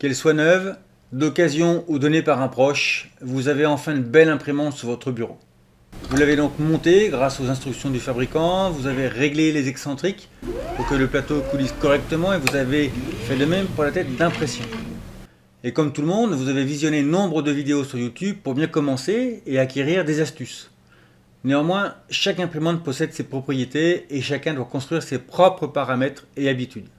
Qu'elle soit neuve, d'occasion ou donnée par un proche, vous avez enfin une belle imprimante sur votre bureau. Vous l'avez donc montée grâce aux instructions du fabricant, vous avez réglé les excentriques pour que le plateau coulisse correctement et vous avez fait de même pour la tête d'impression. Et comme tout le monde, vous avez visionné nombre de vidéos sur YouTube pour bien commencer et acquérir des astuces. Néanmoins, chaque imprimante possède ses propriétés et chacun doit construire ses propres paramètres et habitudes.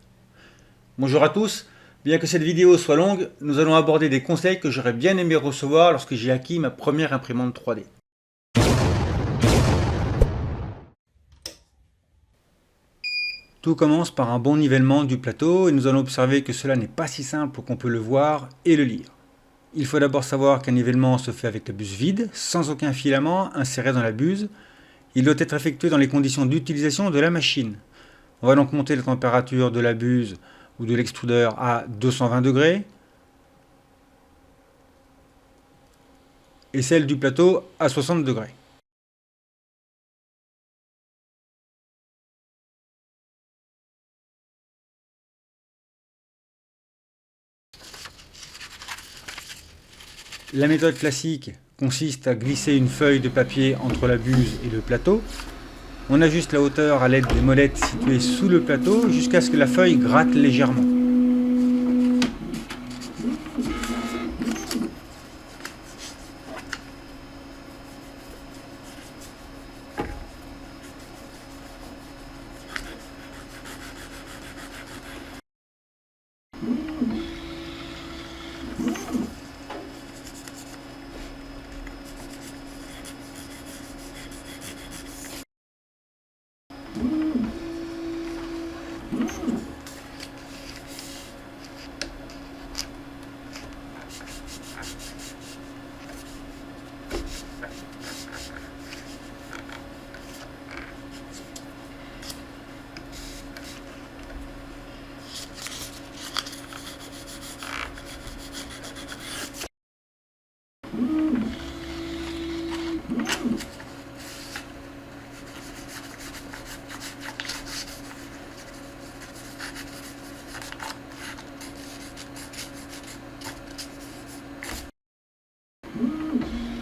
Bonjour à tous, bien que cette vidéo soit longue, nous allons aborder des conseils que j'aurais bien aimé recevoir lorsque j'ai acquis ma première imprimante 3D. Tout commence par un bon nivellement du plateau et nous allons observer que cela n'est pas si simple qu'on peut le voir et le lire. Il faut d'abord savoir qu'un nivellement se fait avec la buse vide, sans aucun filament inséré dans la buse. Il doit être effectué dans les conditions d'utilisation de la machine. On va donc monter la température de la buse ou de l'extrudeur à 220 degrés et celle du plateau à 60 degrés. La méthode classique consiste à glisser une feuille de papier entre la buse et le plateau. On ajuste la hauteur à l'aide des molettes situées sous le plateau jusqu'à ce que la feuille gratte légèrement.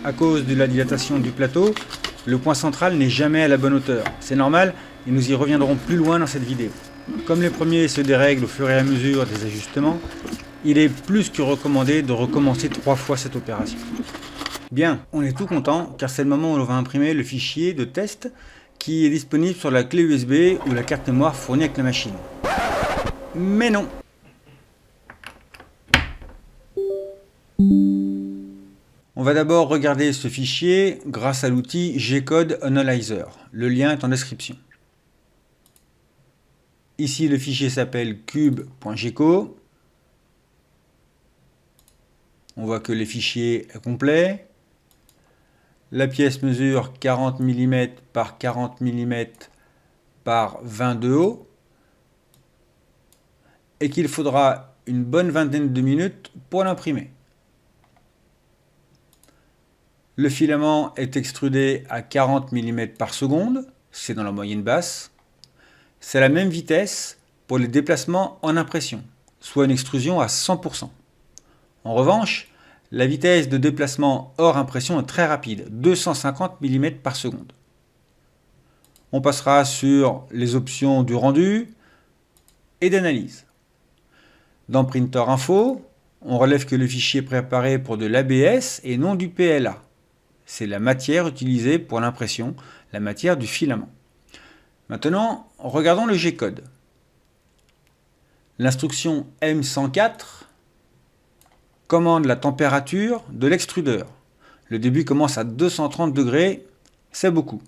À cause de la dilatation du plateau, le point central n'est jamais à la bonne hauteur. C'est normal et nous y reviendrons plus loin dans cette vidéo. Comme les premiers se dérèglent au fur et à mesure des ajustements, il est plus que recommandé de recommencer 3 fois cette opération. Bien, on est tout content car c'est le moment où l'on va imprimer le fichier de test qui est disponible sur la clé USB ou la carte mémoire fournie avec la machine. Mais non! On va d'abord regarder ce fichier grâce à l'outil G-Code Analyzer. Le lien est en description. Ici, le fichier s'appelle cube.gco. On voit que le fichier est complet. La pièce mesure 40 mm par 40 mm par 20 de haut. Et qu'il faudra une bonne vingtaine de minutes pour l'imprimer. Le filament est extrudé à 40 mm par seconde, c'est dans la moyenne basse. C'est la même vitesse pour les déplacements en impression, soit une extrusion à 100%. En revanche, la vitesse de déplacement hors impression est très rapide, 250 mm par seconde. On passera sur les options du rendu et d'analyse. Dans Printer Info, on relève que le fichier est préparé pour de l'ABS et non du PLA. C'est la matière utilisée pour l'impression, la matière du filament. Maintenant, regardons le G-code. L'instruction M104 commande la température de l'extrudeur. Le début commence à 230 degrés, c'est beaucoup.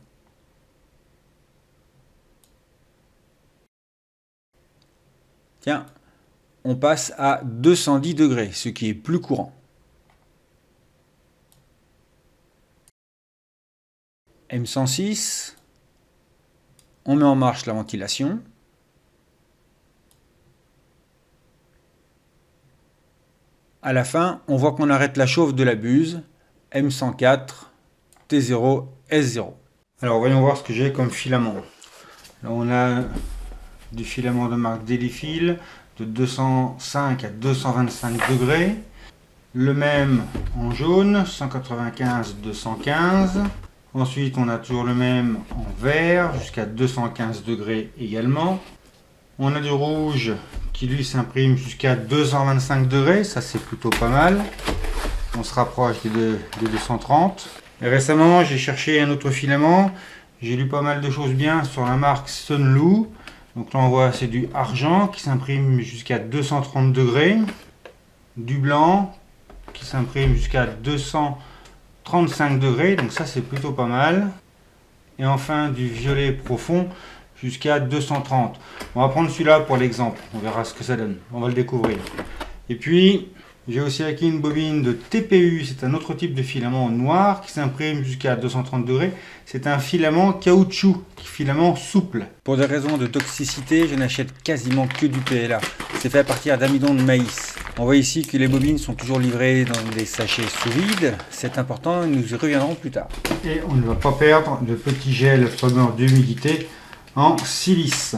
Tiens, on passe à 210 degrés, ce qui est plus courant. M106, on met en marche la ventilation. À la fin, on voit qu'on arrête la chauffe de la buse, M104, T0, S0. Alors voyons voir ce que j'ai comme filament. Là on a du filament de marque Delifil, de 205 à 225 degrés. Le même en jaune, 195-215. Ensuite, on a toujours le même en vert, jusqu'à 215 degrés également. On a du rouge qui lui s'imprime jusqu'à 225 degrés, ça c'est plutôt pas mal. On se rapproche des 230. Et récemment, j'ai cherché un autre filament. J'ai lu pas mal de choses bien sur la marque Sunlu. Donc là, on voit c'est du argent qui s'imprime jusqu'à 230 degrés. Du blanc qui s'imprime jusqu'à 235 degrés, donc ça c'est plutôt pas mal. Et enfin du violet profond jusqu'à 230. On va prendre celui-là pour l'exemple, on verra ce que ça donne, on va le découvrir. Et puis j'ai aussi acquis une bobine de TPU, c'est un autre type de filament noir qui s'imprime jusqu'à 230 degrés. C'est un filament caoutchouc, filament souple. Pour des raisons de toxicité, je n'achète quasiment que du PLA. C'est fait à partir d'amidon de maïs. On voit ici que les bobines sont toujours livrées dans des sachets sous vide. C'est important, nous y reviendrons plus tard. Et on ne va pas perdre de petit gel absorbeur d'humidité en silice.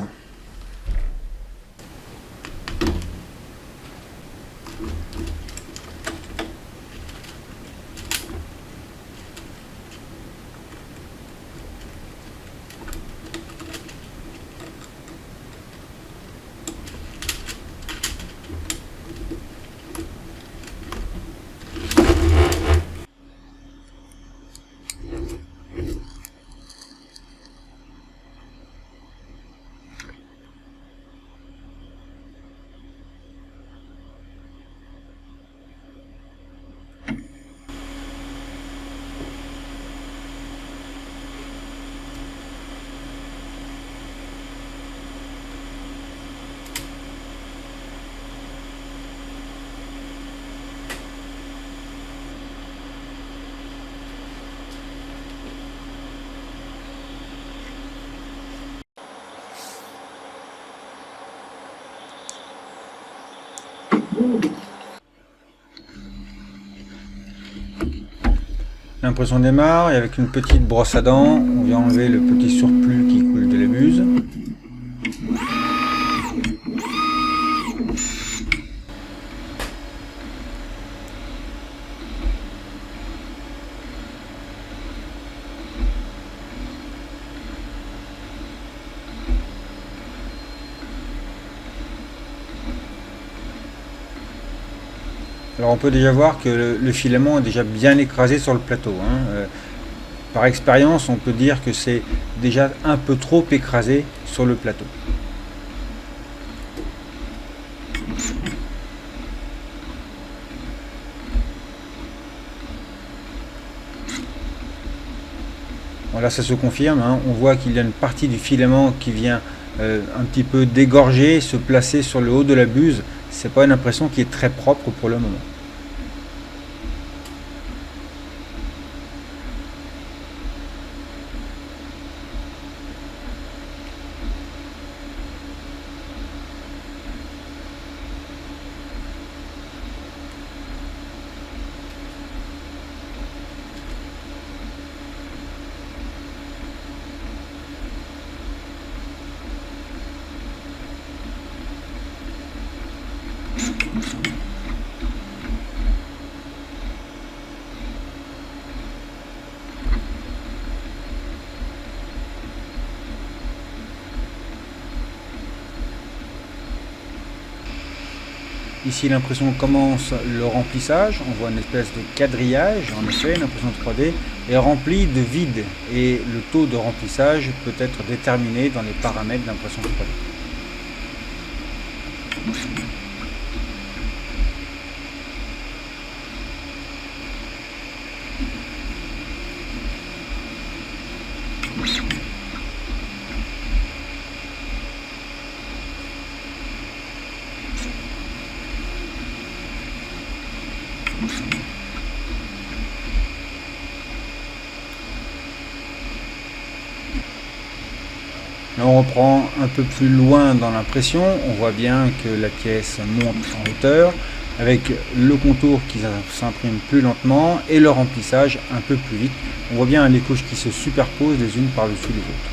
L'impression démarre et avec une petite brosse à dents, on vient enlever le petit surplus qui coule de la buse. Alors on peut déjà voir que le filament est déjà bien écrasé sur le plateau. Par expérience, on peut dire que c'est déjà un peu trop écrasé sur le plateau. Bon, là ça se confirme, on voit qu'il y a une partie du filament qui vient un petit peu dégorger, se placer sur le haut de la buse. C'est pas une impression qui est très propre pour le moment. Ici l'impression commence le remplissage, on voit une espèce de quadrillage, en effet l'impression 3D est remplie de vide et le taux de remplissage peut être déterminé dans les paramètres d'impression 3D. Là, on reprend un peu plus loin dans l'impression, on voit bien que la pièce monte en hauteur avec le contour qui s'imprime plus lentement et le remplissage un peu plus vite. On voit bien les couches qui se superposent les unes par-dessus les autres.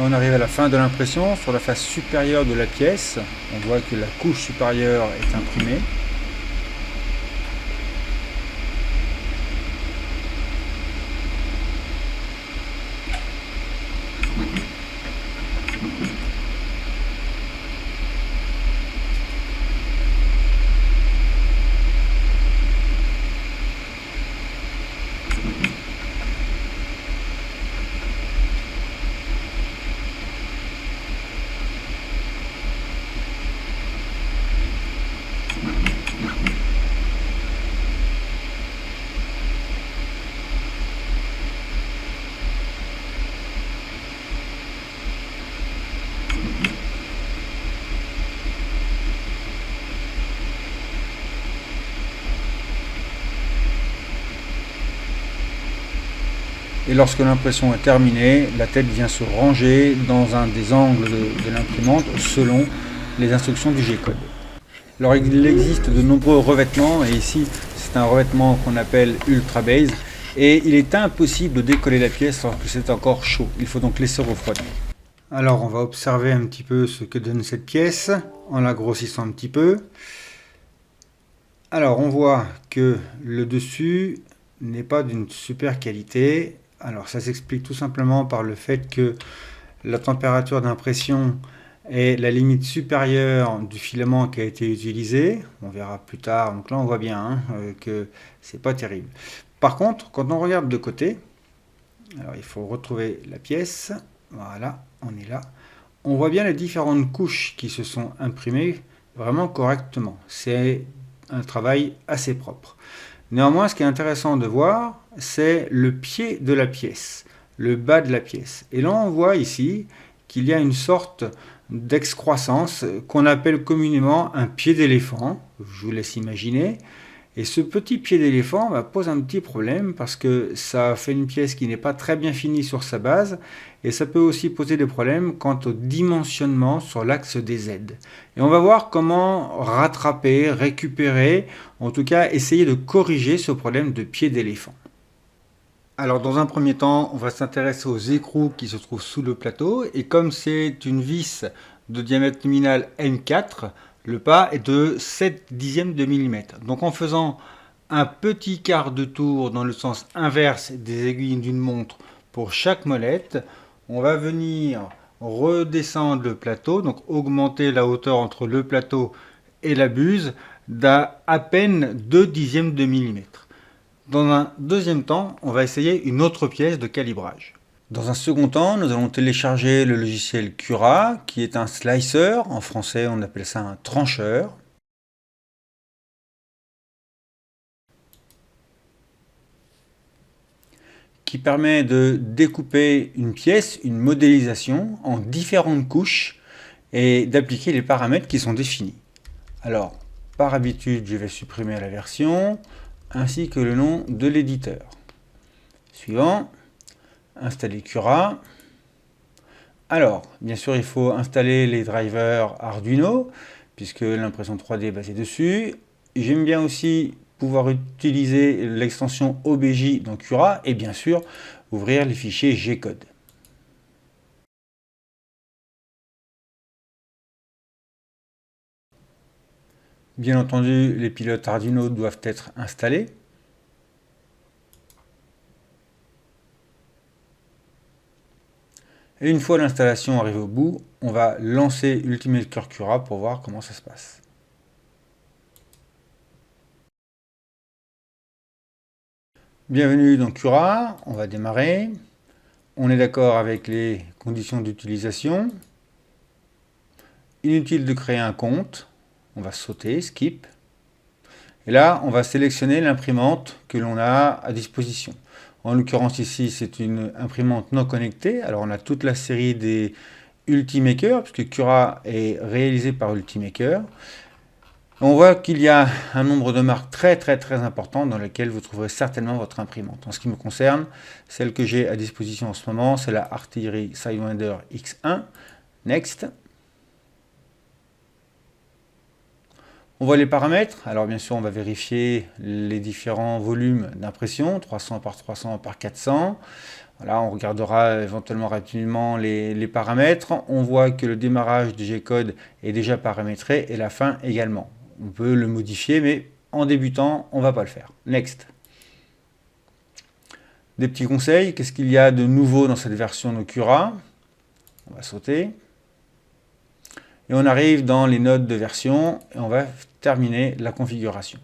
On arrive à la fin de l'impression. Sur la face supérieure de la pièce, on voit que la couche supérieure est imprimée. Et lorsque l'impression est terminée, la tête vient se ranger dans un des angles de l'imprimante selon les instructions du G-code. Alors il existe de nombreux revêtements et ici c'est un revêtement qu'on appelle Ultra Base et il est impossible de décoller la pièce lorsque c'est encore chaud. Il faut donc laisser refroidir. Alors on va observer un petit peu ce que donne cette pièce en la grossissant un petit peu. Alors on voit que le dessus n'est pas d'une super qualité. Alors ça s'explique tout simplement par le fait que la température d'impression est la limite supérieure du filament qui a été utilisé. On verra plus tard, donc là on voit bien que c'est pas terrible. Par contre, quand on regarde de côté, alors il faut retrouver la pièce, voilà, on est là. On voit bien les différentes couches qui se sont imprimées vraiment correctement. C'est un travail assez propre. Néanmoins, ce qui est intéressant de voir, c'est le pied de la pièce, le bas de la pièce. Et là, on voit ici qu'il y a une sorte d'excroissance qu'on appelle communément un pied d'éléphant. Je vous laisse imaginer. Et ce petit pied d'éléphant pose un petit problème parce que ça fait une pièce qui n'est pas très bien finie sur sa base et ça peut aussi poser des problèmes quant au dimensionnement sur l'axe des aides. Et on va voir comment rattraper, récupérer, en tout cas essayer de corriger ce problème de pied d'éléphant. Alors dans un premier temps, on va s'intéresser aux écrous qui se trouvent sous le plateau et comme c'est une vis de diamètre nominal N4, le pas est de 7 dixièmes de millimètre. Donc en faisant un petit quart de tour dans le sens inverse des aiguilles d'une montre pour chaque molette, on va venir redescendre le plateau, donc augmenter la hauteur entre le plateau et la buse d'à peine 2 dixièmes de millimètre. Dans un deuxième temps, on va essayer une autre pièce de calibrage. Dans un second temps, nous allons télécharger le logiciel Cura, qui est un slicer, en français on appelle ça un trancheur. Qui permet de découper une pièce, une modélisation, en différentes couches et d'appliquer les paramètres qui sont définis. Alors, par habitude, je vais supprimer la version, ainsi que le nom de l'éditeur. Suivant. Installer Cura. Alors, bien sûr, il faut installer les drivers Arduino, puisque l'impression 3D est basée dessus. J'aime bien aussi pouvoir utiliser l'extension OBJ dans Cura, et bien sûr, ouvrir les fichiers G-code. Bien entendu, les pilotes Arduino doivent être installés. Et une fois l'installation arrivée au bout, on va lancer Ultimate Core Cura pour voir comment ça se passe. Bienvenue dans Cura, on va démarrer. On est d'accord avec les conditions d'utilisation. Inutile de créer un compte. On va sauter, skip. Et là, on va sélectionner l'imprimante que l'on a à disposition. En l'occurrence ici, c'est une imprimante non connectée. Alors on a toute la série des Ultimaker, puisque Cura est réalisé par Ultimaker. On voit qu'il y a un nombre de marques très important dans lesquelles vous trouverez certainement votre imprimante. En ce qui me concerne, celle que j'ai à disposition en ce moment, c'est la Artillery Sidewinder X1. Next. On voit les paramètres. Alors bien sûr, on va vérifier les différents volumes d'impression, 300 par 300 par 400. Voilà, on regardera éventuellement rapidement les paramètres. On voit que le démarrage du G-code est déjà paramétré et la fin également. On peut le modifier, mais en débutant, on ne va pas le faire. Next. Des petits conseils. Qu'est-ce qu'il y a de nouveau dans cette version de Cura? On va sauter. Et on arrive dans les notes de version et on va terminer la configuration.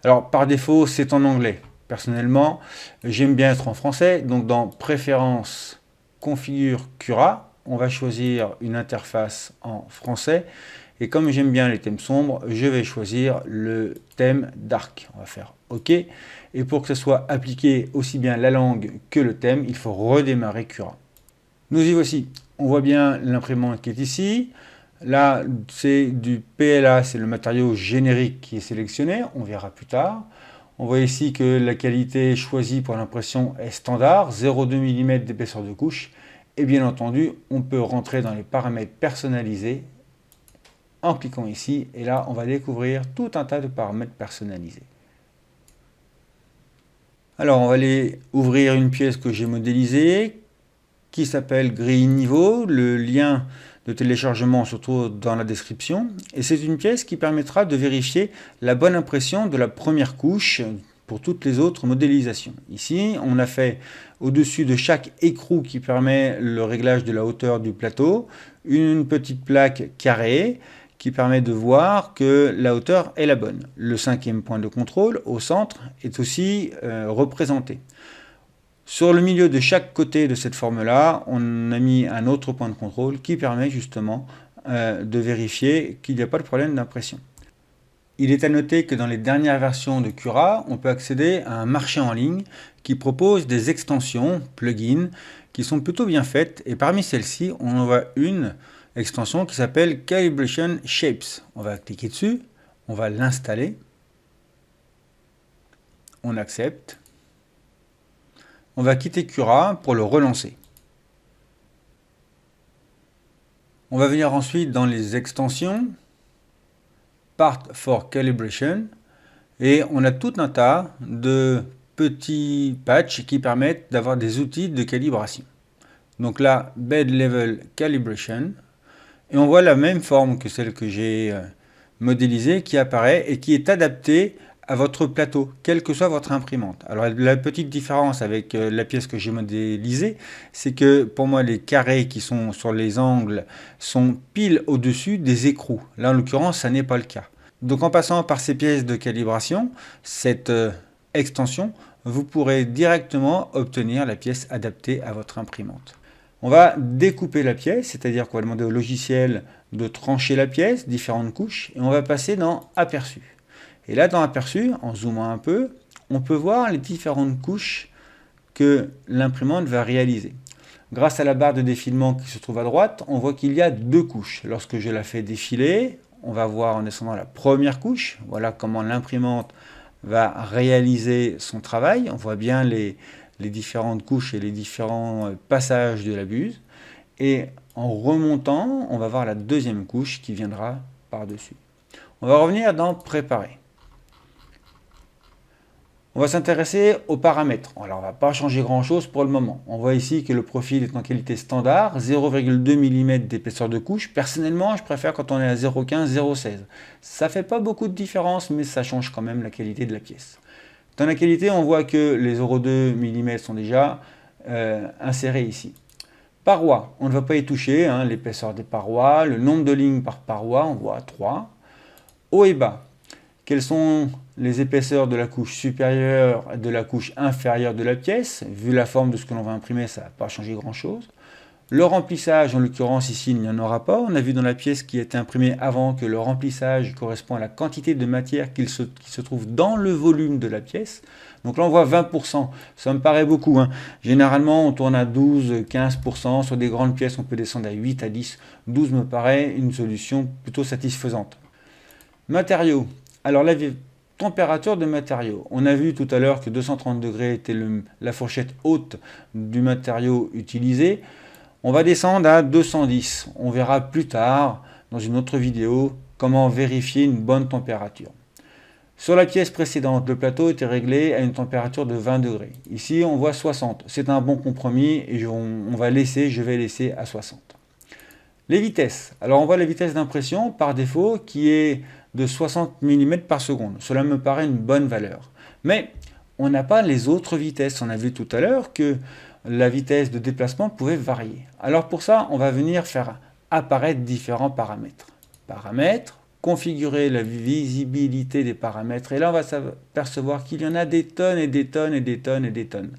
Alors par défaut, c'est en anglais. Personnellement, j'aime bien être en français. Donc dans Préférences, Configure Cura, on va choisir une interface en français. Et comme j'aime bien les thèmes sombres, je vais choisir le thème Dark. On va faire OK. Et pour que ce soit appliqué aussi bien la langue que le thème, il faut redémarrer Cura. Nous y voici. On voit bien l'imprimante qui est ici. Là, c'est du PLA, c'est le matériau générique qui est sélectionné. On verra plus tard. On voit ici que la qualité choisie pour l'impression est standard, 0,2 mm d'épaisseur de couche. Et bien entendu, on peut rentrer dans les paramètres personnalisés en cliquant ici. Et là, on va découvrir tout un tas de paramètres personnalisés. Alors, on va aller ouvrir une pièce que j'ai modélisée qui s'appelle grille niveau. Le lien de téléchargement se trouve dans la description. Et c'est une pièce qui permettra de vérifier la bonne impression de la première couche pour toutes les autres modélisations. Ici, on a fait au-dessus de chaque écrou qui permet le réglage de la hauteur du plateau, une petite plaque carrée qui permet de voir que la hauteur est la bonne. Le 5e point de contrôle au centre est aussi représenté. Sur le milieu de chaque côté de cette forme-là, on a mis un autre point de contrôle qui permet justement de vérifier qu'il n'y a pas de problème d'impression. Il est à noter que dans les dernières versions de Cura, on peut accéder à un marché en ligne qui propose des extensions, plugins, qui sont plutôt bien faites. Et parmi celles-ci, on en voit une extension qui s'appelle Calibration Shapes. On va cliquer dessus, on va l'installer, on accepte. On va quitter Cura pour le relancer. On va venir ensuite dans les extensions, Part for Calibration, et on a tout un tas de petits patchs qui permettent d'avoir des outils de calibration. Donc là, Bed Level Calibration, et on voit la même forme que celle que j'ai modélisée qui apparaît et qui est adaptée à votre plateau, quelle que soit votre imprimante. Alors la petite différence avec la pièce que j'ai modélisée, c'est que pour moi les carrés qui sont sur les angles sont pile au-dessus des écrous. Là en l'occurrence ça n'est pas le cas. Donc en passant par ces pièces de calibration, cette extension, vous pourrez directement obtenir la pièce adaptée à votre imprimante. On va découper la pièce, c'est-à-dire qu'on va demander au logiciel de trancher la pièce, différentes couches, et on va passer dans Aperçu. Et là, dans Aperçu, en zoomant un peu, on peut voir les différentes couches que l'imprimante va réaliser. Grâce à la barre de défilement qui se trouve à droite, on voit qu'il y a deux couches. Lorsque je la fais défiler, on va voir en descendant la première couche. Voilà comment l'imprimante va réaliser son travail. On voit bien les différentes couches et les différents passages de la buse. Et en remontant, on va voir la deuxième couche qui viendra par-dessus. On va revenir dans Préparer. On va s'intéresser aux paramètres. Alors, on ne va pas changer grand-chose pour le moment. On voit ici que le profil est en qualité standard, 0,2 mm d'épaisseur de couche. Personnellement, je préfère quand on est à 0,15, 0,16. Ça ne fait pas beaucoup de différence, mais ça change quand même la qualité de la pièce. Dans la qualité, on voit que les 0,2 mm sont déjà insérés ici. Parois, on ne va pas y toucher, hein, l'épaisseur des parois, le nombre de lignes par paroi, on voit 3. Haut et bas. Quelles sont les épaisseurs de la couche supérieure et de la couche inférieure de la pièce? Vu la forme de ce que l'on va imprimer, ça ne va pas changer grand-chose. Le remplissage, en l'occurrence ici, il n'y en aura pas. On a vu dans la pièce qui a été imprimée avant que le remplissage correspond à la quantité de matière qui se trouve dans le volume de la pièce. Donc là, on voit 20%. Ça me paraît beaucoup, hein. Généralement, on tourne à 12-15%. Sur des grandes pièces, on peut descendre à 8 à 10. 12 me paraît une solution plutôt satisfaisante. Matériaux. Alors la température de matériaux. On a vu tout à l'heure que 230 degrés était la fourchette haute du matériau utilisé. On va descendre à 210. On verra plus tard dans une autre vidéo comment vérifier une bonne température. Sur la pièce précédente, le plateau était réglé à une température de 20 degrés. Ici, on voit 60. C'est un bon compromis et je vais laisser à 60. Les vitesses. Alors, on voit la vitesse d'impression par défaut qui est de 60 mm par seconde. Cela me paraît une bonne valeur. Mais on n'a pas les autres vitesses. On a vu tout à l'heure que la vitesse de déplacement pouvait varier. Alors pour ça, on va venir faire apparaître différents paramètres. Paramètres, configurer la visibilité des paramètres. Et là, on va s'apercevoir qu'il y en a des tonnes et des tonnes et des tonnes et des tonnes.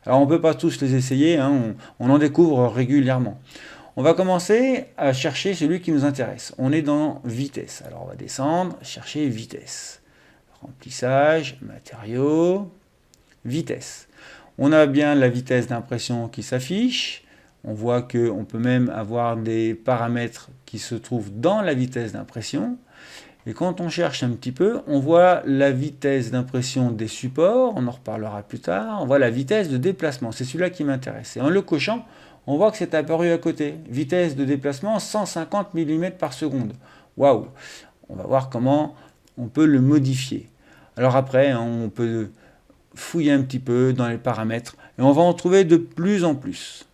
Alors on ne peut pas tous les essayer, hein, on en découvre régulièrement. On va commencer à chercher celui qui nous intéresse. On est dans vitesse. Alors on va descendre, chercher vitesse. Remplissage, matériaux, vitesse. On a bien la vitesse d'impression qui s'affiche. On voit qu'on peut même avoir des paramètres qui se trouvent dans la vitesse d'impression. Et quand on cherche un petit peu, on voit la vitesse d'impression des supports, on en reparlera plus tard. On voit la vitesse de déplacement, c'est celui-là qui m'intéresse. Et en le cochant, on voit que c'est apparu à côté. Vitesse de déplacement 150 mm par seconde. Waouh! On va voir comment on peut le modifier. Alors après, on peut fouiller un petit peu dans les paramètres et on va en trouver de plus en plus.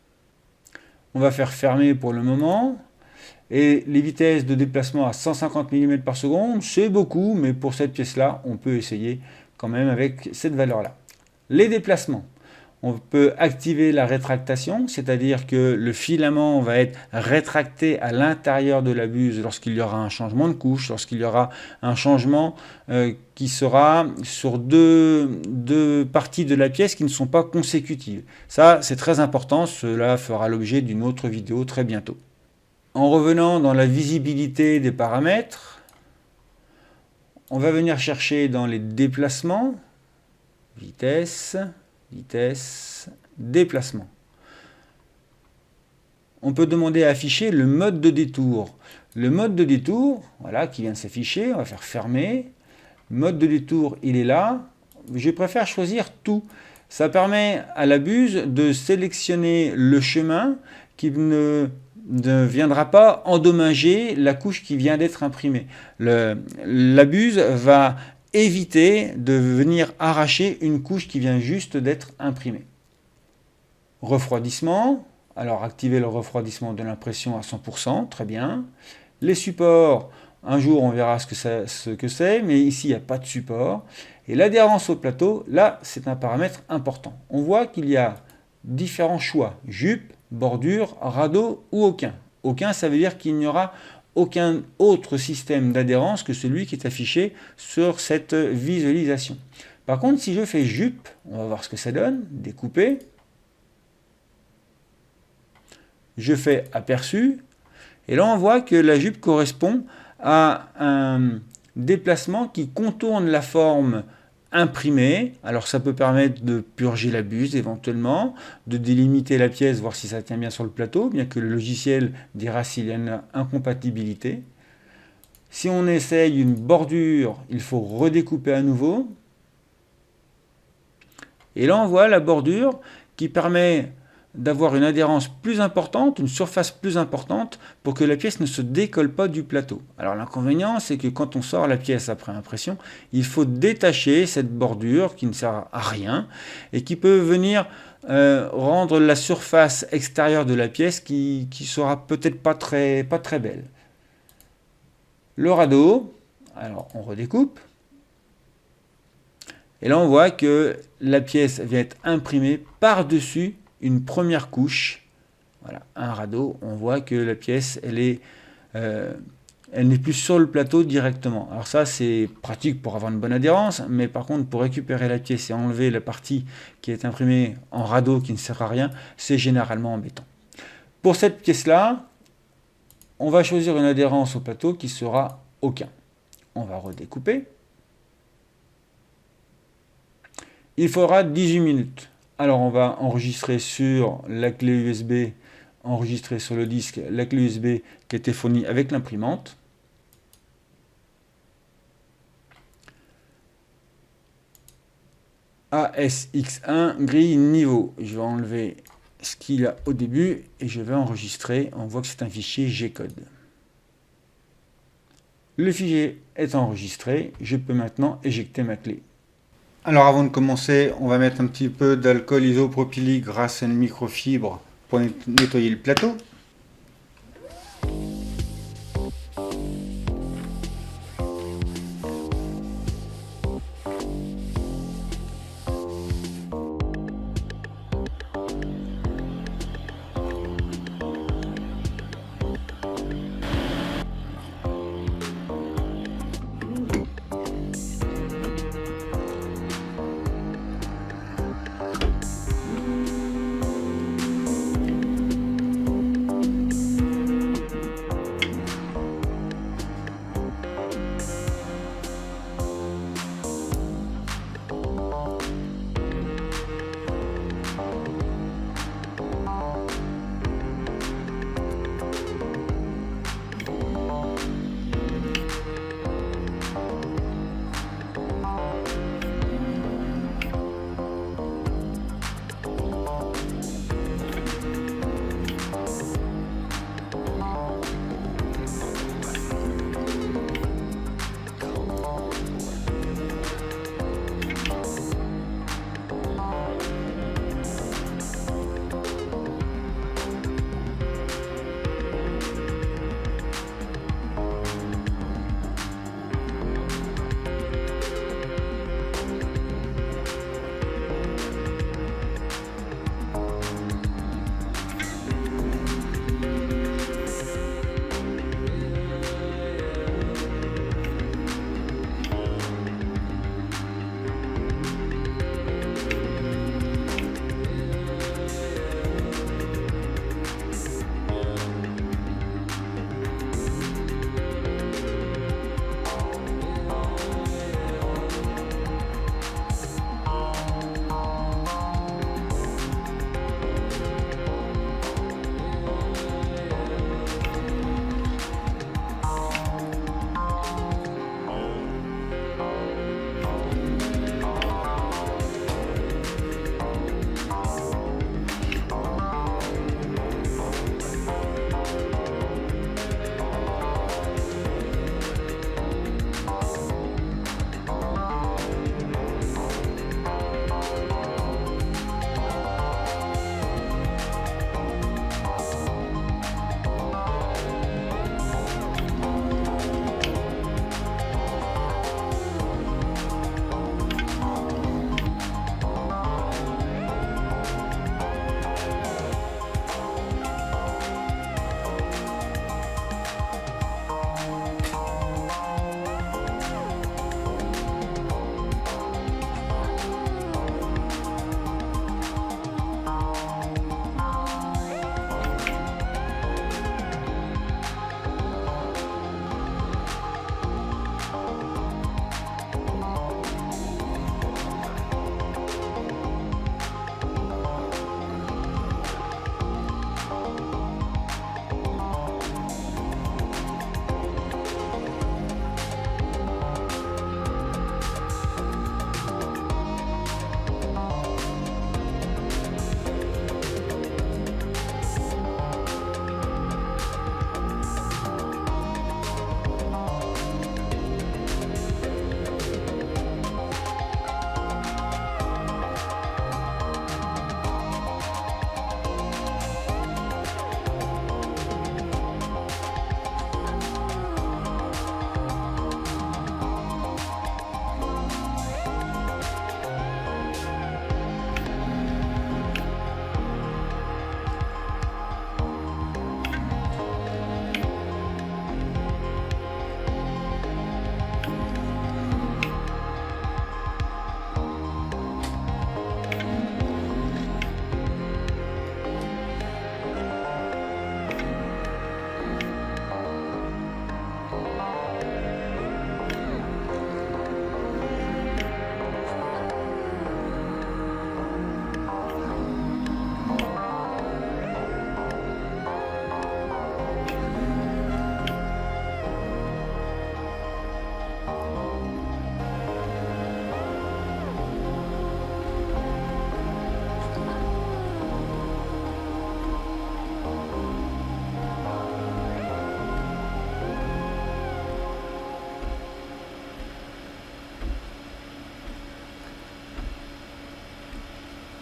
On va faire fermer pour le moment. Et les vitesses de déplacement à 150 mm par seconde, c'est beaucoup, mais pour cette pièce-là, on peut essayer quand même avec cette valeur-là. Les déplacements. On peut activer la rétractation, c'est-à-dire que le filament va être rétracté à l'intérieur de la buse lorsqu'il y aura un changement de couche, lorsqu'il y aura un changement qui sera sur deux parties de la pièce qui ne sont pas consécutives. Ça, c'est très important, cela fera l'objet d'une autre vidéo très bientôt. En revenant dans la visibilité des paramètres, on va venir chercher dans les déplacements, vitesse, vitesse, déplacement. On peut demander à afficher le mode de détour. Le mode de détour, voilà, qui vient de s'afficher, on va faire fermer. Le mode de détour, il est là. Je préfère choisir tout. Ça permet à la buse de sélectionner le chemin qui ne viendra pas endommager la couche qui vient d'être imprimée. La buse va éviter de venir arracher une couche qui vient juste d'être imprimée. Refroidissement. Alors activer le refroidissement de l'impression à 100%, très bien. Les supports, un jour on verra ce que c'est, mais ici il n'y a pas de support. Et l'adhérence au plateau, là c'est un paramètre important. On voit qu'il y a différents choix, jupe, bordure, radeau ou aucun. Aucun, ça veut dire qu'il n'y aura aucun autre système d'adhérence que celui qui est affiché sur cette visualisation. Par contre, si je fais jupe, on va voir ce que ça donne, découper. Je fais aperçu, et là on voit que la jupe correspond à un déplacement qui contourne la forme imprimée. Alors ça peut permettre de purger la buse éventuellement, de délimiter la pièce, voir si ça tient bien sur le plateau, bien que le logiciel dira s'il y a une incompatibilité. Si on essaye une bordure, il faut redécouper à nouveau. Et là on voit la bordure qui permet d'avoir une adhérence plus importante, une surface plus importante pour que la pièce ne se décolle pas du plateau. Alors l'inconvénient, c'est que quand on sort la pièce après impression, il faut détacher cette bordure qui ne sert à rien et qui peut venir rendre la surface extérieure de la pièce qui sera peut-être pas très belle. Le radeau, alors on redécoupe. Et là on voit que la pièce vient être imprimée par-dessus une première couche, voilà, un radeau, on voit que la pièce, elle n'est plus sur le plateau directement. Alors ça, c'est pratique pour avoir une bonne adhérence, mais par contre, pour récupérer la pièce et enlever la partie qui est imprimée en radeau qui ne sert à rien, c'est généralement embêtant. Pour cette pièce-là, on va choisir une adhérence au plateau qui sera aucun. On va redécouper. Il faudra 18 minutes. Alors on va enregistrer sur la clé USB, enregistrer sur le disque la clé USB qui était fournie avec l'imprimante. ASX1 grille niveau. Je vais enlever ce qu'il y a au début et je vais enregistrer. On voit que c'est un fichier G-code. Le fichier est enregistré, je peux maintenant éjecter ma clé. Alors avant de commencer, on va mettre un petit peu d'alcool isopropylique grâce à une microfibre pour nettoyer le plateau.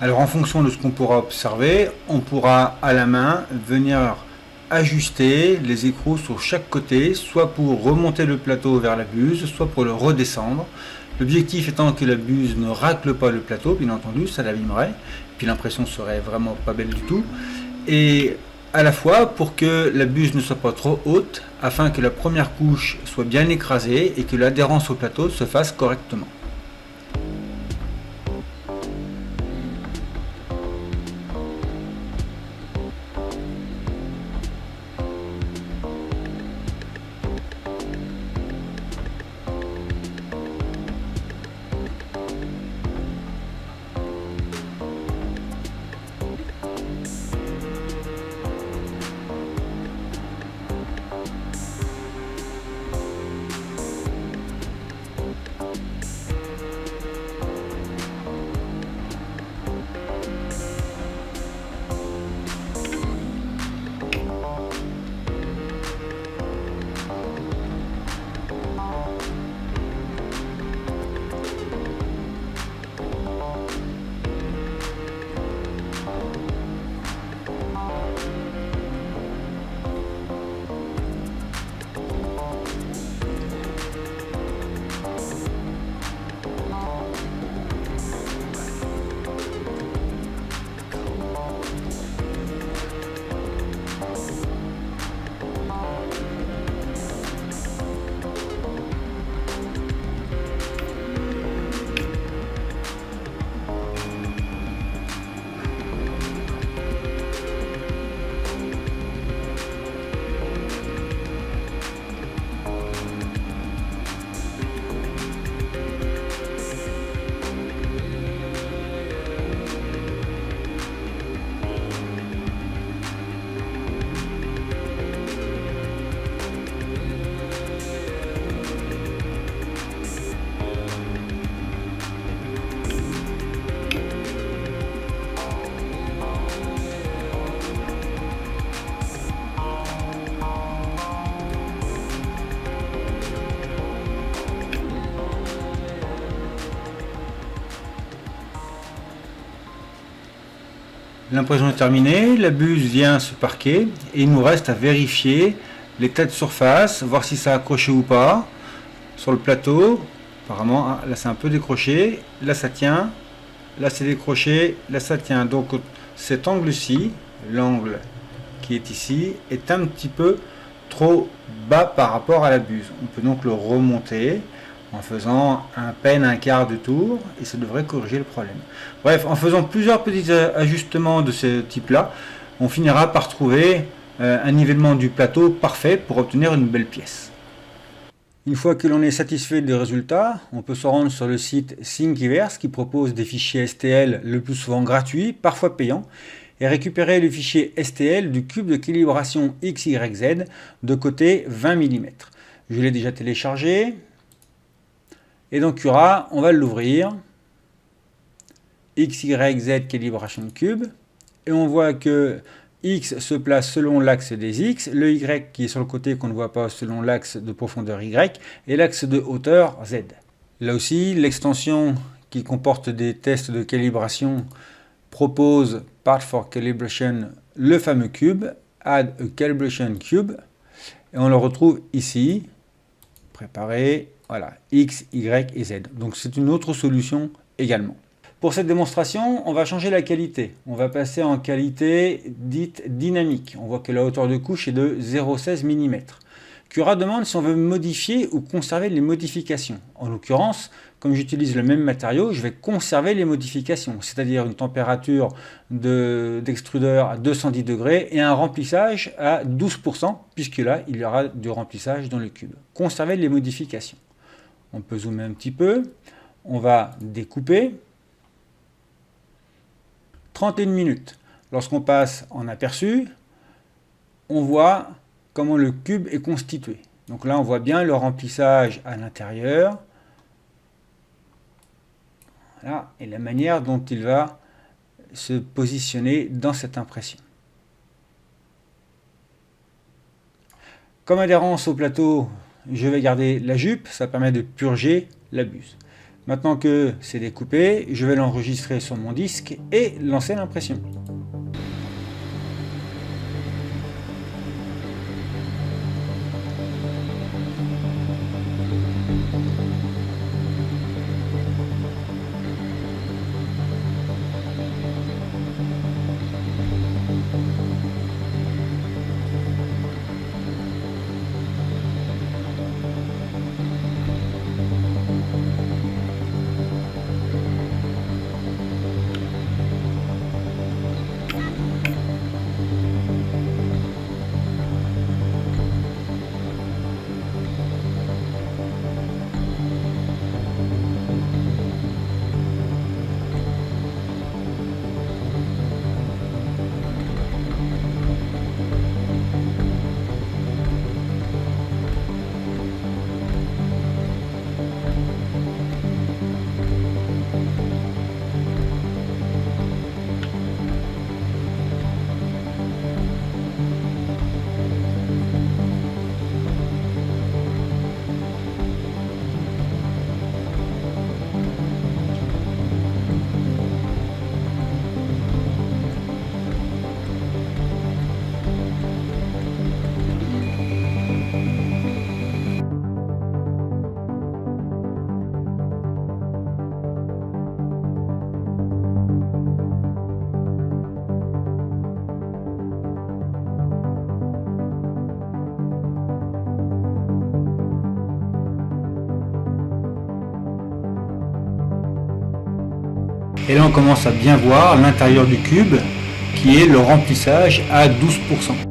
Alors en fonction de ce qu'on pourra observer, on pourra à la main venir ajuster les écrous sur chaque côté, soit pour remonter le plateau vers la buse, soit pour le redescendre. L'objectif étant que la buse ne racle pas le plateau, bien entendu, ça l'abîmerait, puis l'impression serait vraiment pas belle du tout. Et à la fois pour que la buse ne soit pas trop haute, afin que la première couche soit bien écrasée et que l'adhérence au plateau se fasse correctement. L'impression est terminée, la buse vient se parquer et il nous reste à vérifier l'état de surface, voir si ça a accroché ou pas sur le plateau. Apparemment, là c'est un peu décroché, là ça tient, là c'est décroché, là ça tient. Donc cet angle-ci, l'angle qui est ici, est un petit peu trop bas par rapport à la buse. On peut donc le remonter en faisant à peine un quart de tour et ça devrait corriger le problème. Bref, en faisant plusieurs petits ajustements de ce type là, on finira par trouver un nivellement du plateau parfait pour obtenir une belle pièce. Une fois que l'on est satisfait des résultats, on peut se rendre sur le site Thingiverse qui propose des fichiers STL le plus souvent gratuits, parfois payants, et récupérer le fichier STL du cube de calibration XYZ de côté 20 mm. Je l'ai déjà téléchargé. Et dans Cura, on va l'ouvrir. XYZ calibration cube. Et on voit que X se place selon l'axe des X, le Y qui est sur le côté qu'on ne voit pas selon l'axe de profondeur Y, et l'axe de hauteur Z. Là aussi, l'extension qui comporte des tests de calibration propose Part for Calibration, le fameux cube, Add a Calibration Cube, et on le retrouve ici, préparé, voilà, X, Y et Z. Donc c'est une autre solution également. Pour cette démonstration, on va changer la qualité. On va passer en qualité dite dynamique. On voit que la hauteur de couche est de 0,16 mm. Cura demande si on veut modifier ou conserver les modifications. En l'occurrence, comme j'utilise le même matériau, je vais conserver les modifications, c'est-à-dire une température d'extrudeur à 210 degrés et un remplissage à 12%, puisque là, il y aura du remplissage dans le cube. Conserver les modifications. On peut zoomer un petit peu. On va découper. 31 minutes. Lorsqu'on passe en aperçu, on voit comment le cube est constitué. Donc là, on voit bien le remplissage à l'intérieur. Voilà, et la manière dont il va se positionner dans cette impression. Comme adhérence au plateau, je vais garder la jupe, ça permet de purger la buse. Maintenant que c'est découpé, je vais l'enregistrer sur mon disque et lancer l'impression. Et là on commence à bien voir l'intérieur du cube qui est le remplissage à 12%.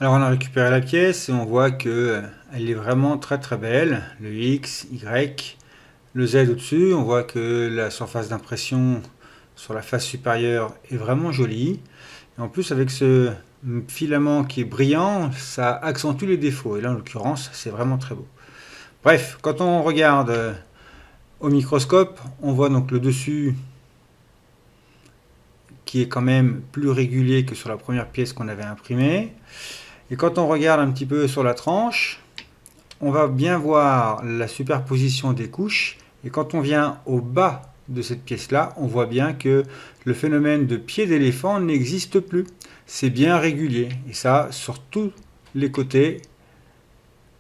Alors on a récupéré la pièce et on voit que elle est vraiment très très belle. Le X, Y, le Z au-dessus. On voit que la surface d'impression sur la face supérieure est vraiment jolie. Et en plus avec ce filament qui est brillant, ça accentue les défauts. Et là en l'occurrence, c'est vraiment très beau. Bref, quand on regarde au microscope, on voit donc le dessus qui est quand même plus régulier que sur la première pièce qu'on avait imprimée. Et quand on regarde un petit peu sur la tranche, on va bien voir la superposition des couches. Et quand on vient au bas de cette pièce-là, on voit bien que le phénomène de pied d'éléphant n'existe plus. C'est bien régulier. Et ça, sur tous les côtés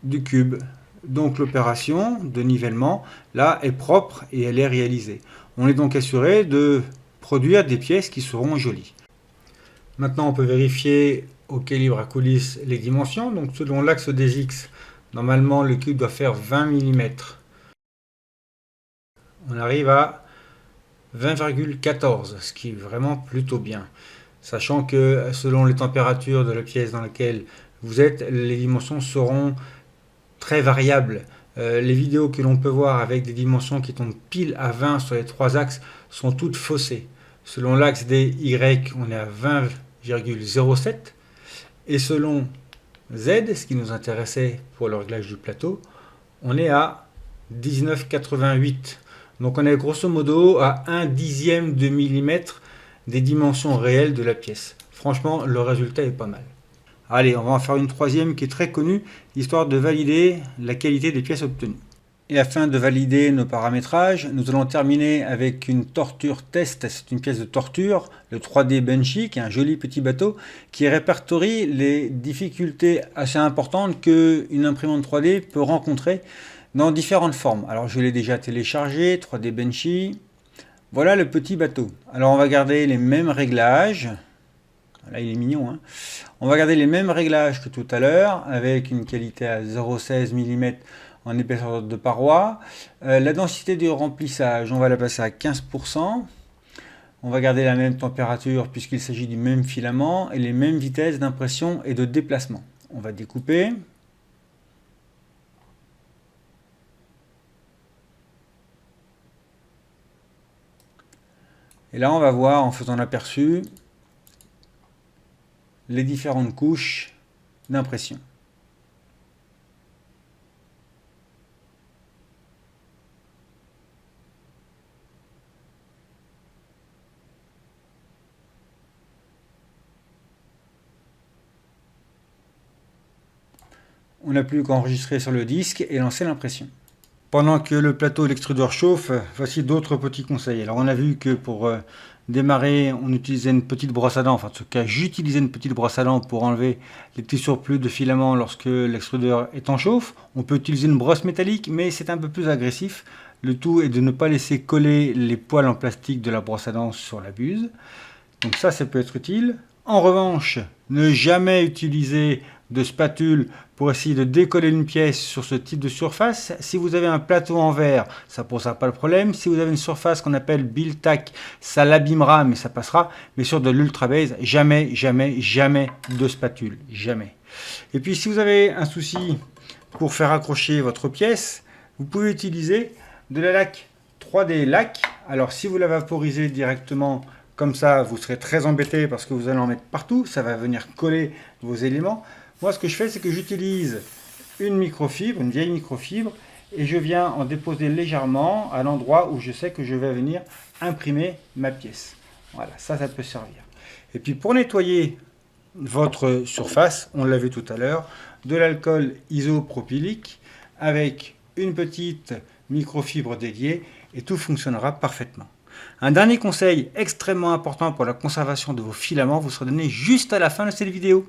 du cube. Donc l'opération de nivellement, là, est propre et elle est réalisée. On est donc assuré de produire des pièces qui seront jolies. Maintenant, on peut vérifier au calibre à coulisses les dimensions. Donc selon l'axe des X, normalement le cube doit faire 20 mm. On arrive à 20,14, ce qui est vraiment plutôt bien. Sachant que selon les températures de la pièce dans laquelle vous êtes, les dimensions seront très variables. Les vidéos que l'on peut voir avec des dimensions qui tombent pile à 20 sur les trois axes sont toutes faussées. Selon l'axe des Y, on est à 20,07. Et selon Z, ce qui nous intéressait pour le réglage du plateau, on est à 19,88. Donc on est grosso modo à 1/10 de millimètre des dimensions réelles de la pièce. Franchement, le résultat est pas mal. Allez, on va en faire une troisième qui est très connue, histoire de valider la qualité des pièces obtenues. Et afin de valider nos paramétrages, nous allons terminer avec une torture test. C'est une pièce de torture, le 3D Benchy, qui est un joli petit bateau, qui répertorie les difficultés assez importantes qu'une imprimante 3D peut rencontrer dans différentes formes. Alors je l'ai déjà téléchargé, 3D Benchy. Voilà le petit bateau. Alors on va garder les mêmes réglages. Là il est mignon, hein. On va garder les mêmes réglages que tout à l'heure, avec une qualité à 0,16 mm en épaisseur de paroi. La densité du remplissage, on va la passer à 15%. On va garder la même température puisqu'il s'agit du même filament et les mêmes vitesses d'impression et de déplacement. On va découper. Et là, on va voir en faisant l'aperçu les différentes couches d'impression. On n'a plus qu'à enregistrer sur le disque et lancer l'impression. Pendant que le plateau et l'extrudeur chauffent, voici d'autres petits conseils. Alors on a vu que pour démarrer, on utilisait une petite brosse à dents. Enfin, en tout cas, j'utilisais une petite brosse à dents pour enlever les petits surplus de filament lorsque l'extrudeur est en chauffe. On peut utiliser une brosse métallique, mais c'est un peu plus agressif. Le tout est de ne pas laisser coller les poils en plastique de la brosse à dents sur la buse. Donc ça peut être utile. En revanche, ne jamais utiliser de spatule pour essayer de décoller une pièce sur ce type de surface. Si vous avez un plateau en verre, ça ne posera pas le problème. Si vous avez une surface qu'on appelle Biltac, ça l'abîmera, mais ça passera. Mais sur de l'ultra base, jamais, jamais, jamais de spatule. Jamais. Et puis si vous avez un souci pour faire accrocher votre pièce, vous pouvez utiliser de la laque 3D lac. Alors si vous la vaporisez directement comme ça, vous serez très embêté parce que vous allez en mettre partout. Ça va venir coller vos éléments. Moi, ce que je fais, c'est que j'utilise une microfibre, une vieille microfibre, et je viens en déposer légèrement à l'endroit où je sais que je vais venir imprimer ma pièce. Voilà, ça peut servir. Et puis pour nettoyer votre surface, on l'a vu tout à l'heure, de l'alcool isopropylique avec une petite microfibre dédiée et tout fonctionnera parfaitement. Un dernier conseil extrêmement important pour la conservation de vos filaments vous sera donné juste à la fin de cette vidéo.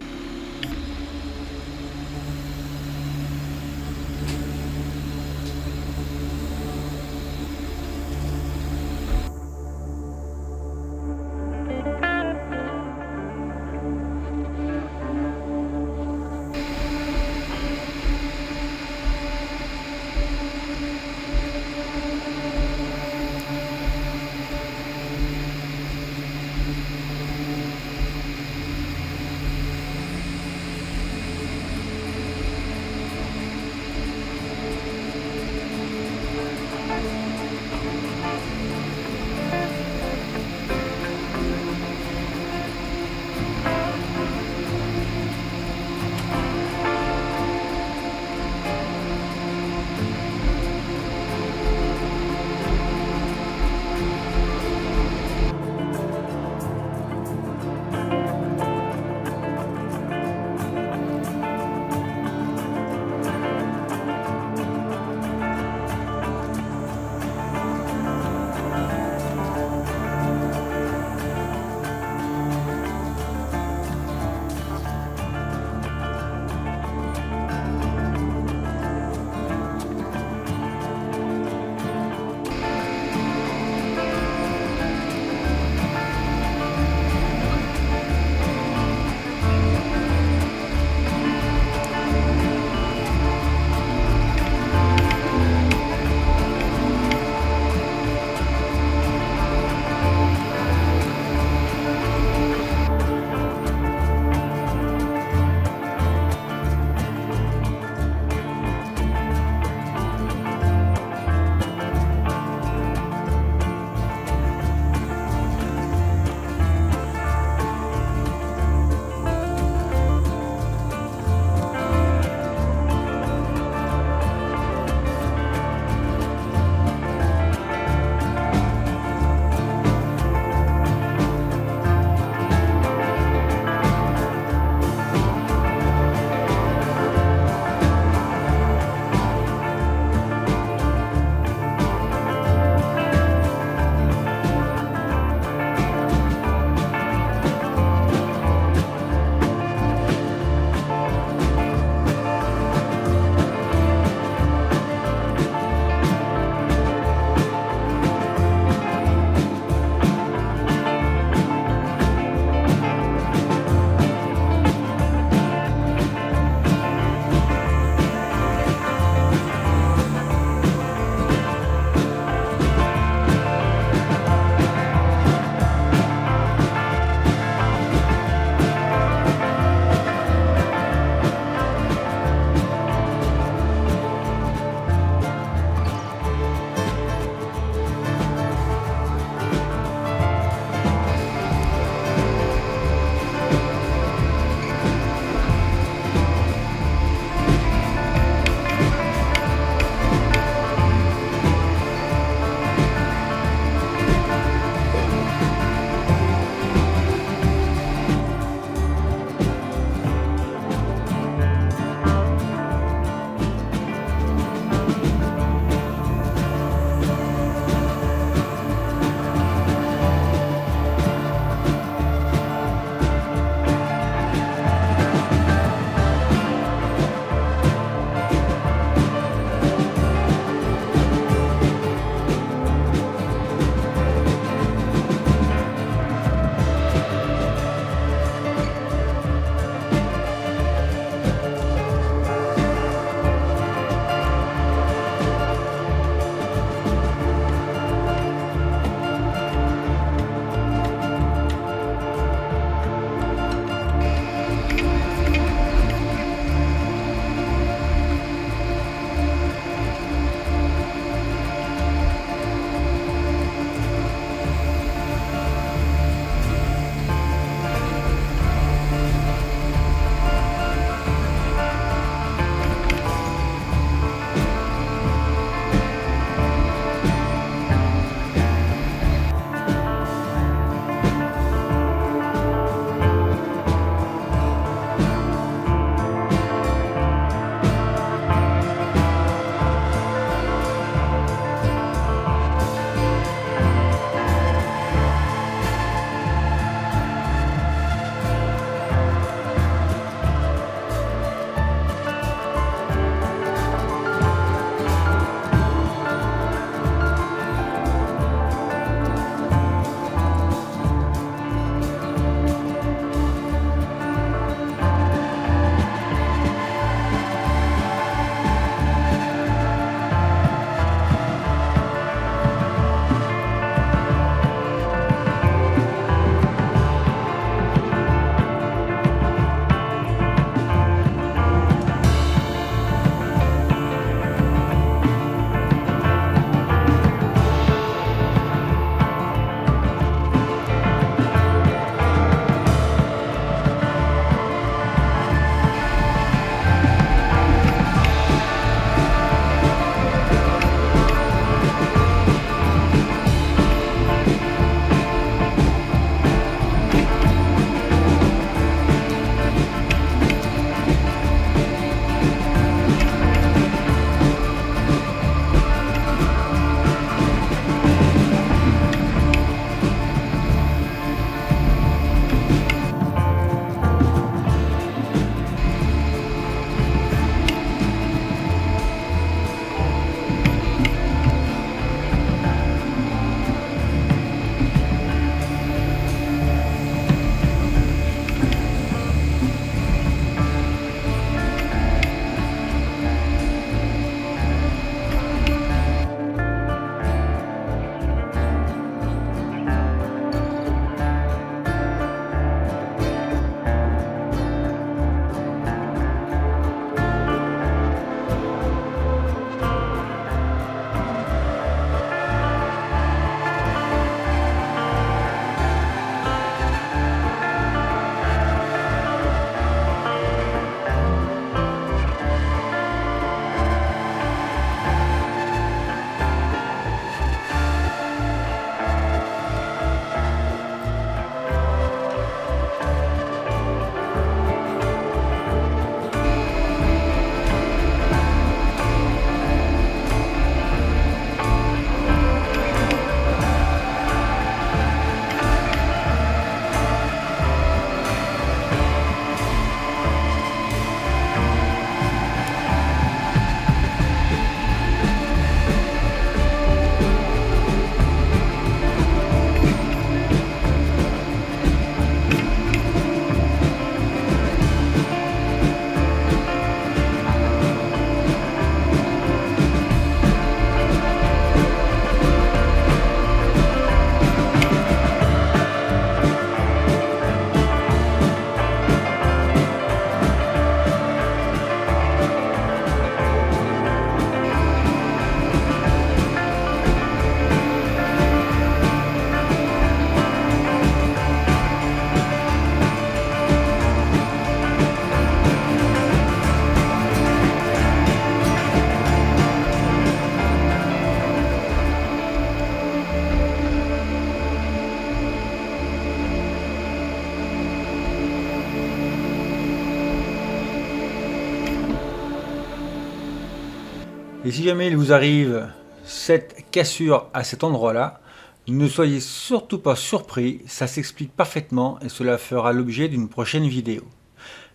Et si jamais il vous arrive cette cassure à cet endroit-là, ne soyez surtout pas surpris, ça s'explique parfaitement et cela fera l'objet d'une prochaine vidéo.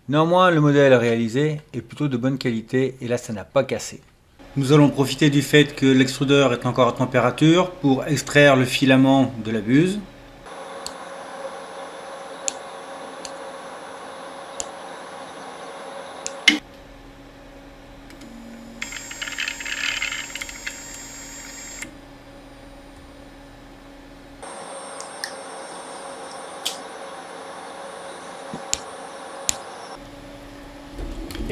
Néanmoins, le modèle réalisé est plutôt de bonne qualité et là ça n'a pas cassé. Nous allons profiter du fait que l'extrudeur est encore à température pour extraire le filament de la buse.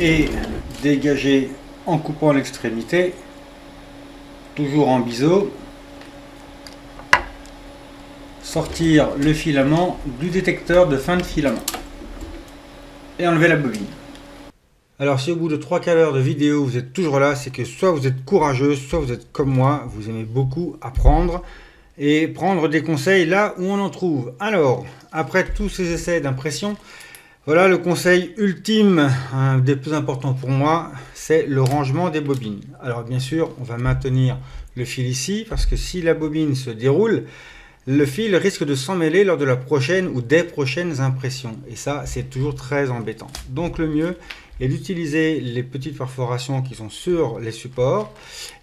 Et dégager en coupant l'extrémité, toujours en biseau, sortir le filament du détecteur de fin de filament et enlever la bobine. Alors si au bout de 3/4 heures de vidéo vous êtes toujours là, c'est que soit vous êtes courageux, soit vous êtes comme moi, vous aimez beaucoup apprendre et prendre des conseils là où on en trouve. Alors, après tous ces essais d'impression, voilà le conseil ultime, un des plus importants pour moi, c'est le rangement des bobines. Alors bien sûr, on va maintenir le fil ici, parce que si la bobine se déroule, le fil risque de s'emmêler lors de la prochaine ou des prochaines impressions. Et ça, c'est toujours très embêtant. Donc le mieux est d'utiliser les petites perforations qui sont sur les supports,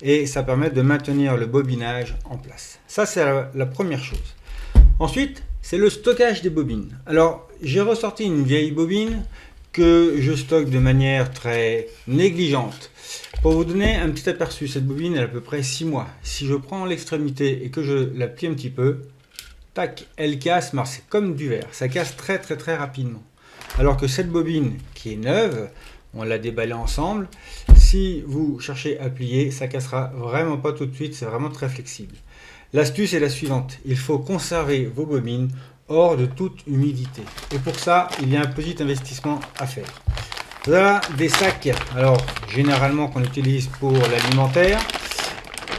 et ça permet de maintenir le bobinage en place. Ça, c'est la première chose. Ensuite, c'est le stockage des bobines. Alors, j'ai ressorti une vieille bobine que je stocke de manière très négligente. Pour vous donner un petit aperçu, cette bobine elle a à peu près 6 mois. Si je prends l'extrémité et que je la plie un petit peu, tac, elle casse, mais c'est comme du verre. Ça casse très rapidement. Alors que cette bobine qui est neuve, on l'a déballée ensemble. Si vous cherchez à plier, ça cassera vraiment pas tout de suite, c'est vraiment très flexible. L'astuce est la suivante, il faut conserver vos bobines hors de toute humidité. Et pour ça, il y a un petit investissement à faire. Voilà des sacs, alors généralement qu'on utilise pour l'alimentaire.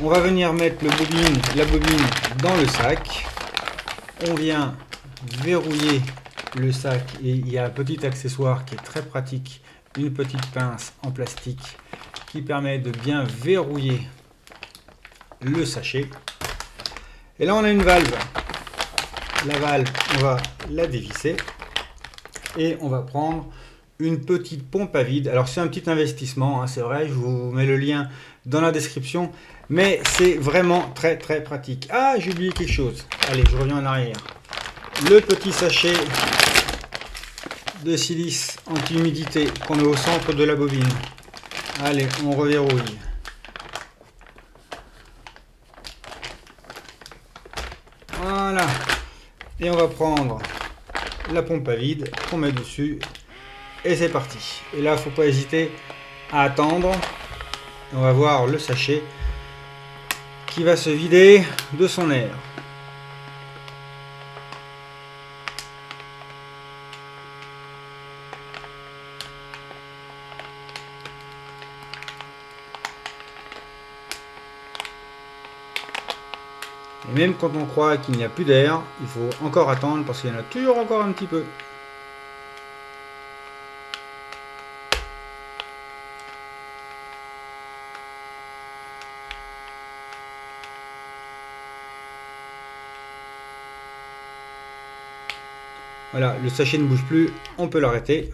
On va venir mettre la bobine dans le sac. On vient verrouiller le sac et il y a un petit accessoire qui est très pratique, une petite pince en plastique qui permet de bien verrouiller le sachet. Et là on a une valve. La valve, on va la dévisser et on va prendre une petite pompe à vide. Alors c'est un petit investissement, hein, c'est vrai, je vous mets le lien dans la description, mais c'est vraiment très pratique. Ah, j'ai oublié quelque chose. Allez, je reviens en arrière. Le petit sachet de silice anti-humidité qu'on met au centre de la bobine. Allez, on reverrouille. Voilà. Et on va prendre la pompe à vide qu'on met dessus. Et c'est parti. Et là, il ne faut pas hésiter à attendre. On va voir le sachet qui va se vider de son air. Et même quand on croit qu'il n'y a plus d'air, il faut encore attendre parce qu'il y en a toujours encore un petit peu. Voilà, le sachet ne bouge plus, on peut l'arrêter.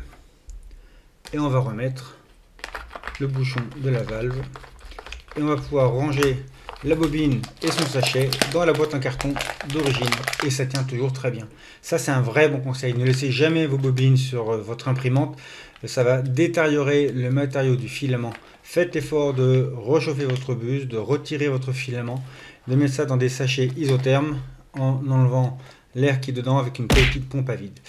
Et on va remettre le bouchon de la valve. Et on va pouvoir ranger la bobine et son sachet dans la boîte en carton d'origine. Et ça tient toujours très bien. Ça, c'est un vrai bon conseil. Ne laissez jamais vos bobines sur votre imprimante. Ça va détériorer le matériau du filament. Faites l'effort de réchauffer votre buse, de retirer votre filament, de mettre ça dans des sachets isothermes en enlevant l'air qui est dedans avec une petite pompe à vide.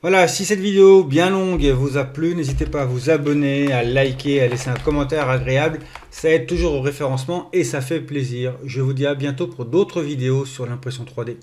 Voilà, si cette vidéo bien longue vous a plu, n'hésitez pas à vous abonner, à liker, à laisser un commentaire agréable. Ça aide toujours au référencement et ça fait plaisir. Je vous dis à bientôt pour d'autres vidéos sur l'impression 3D.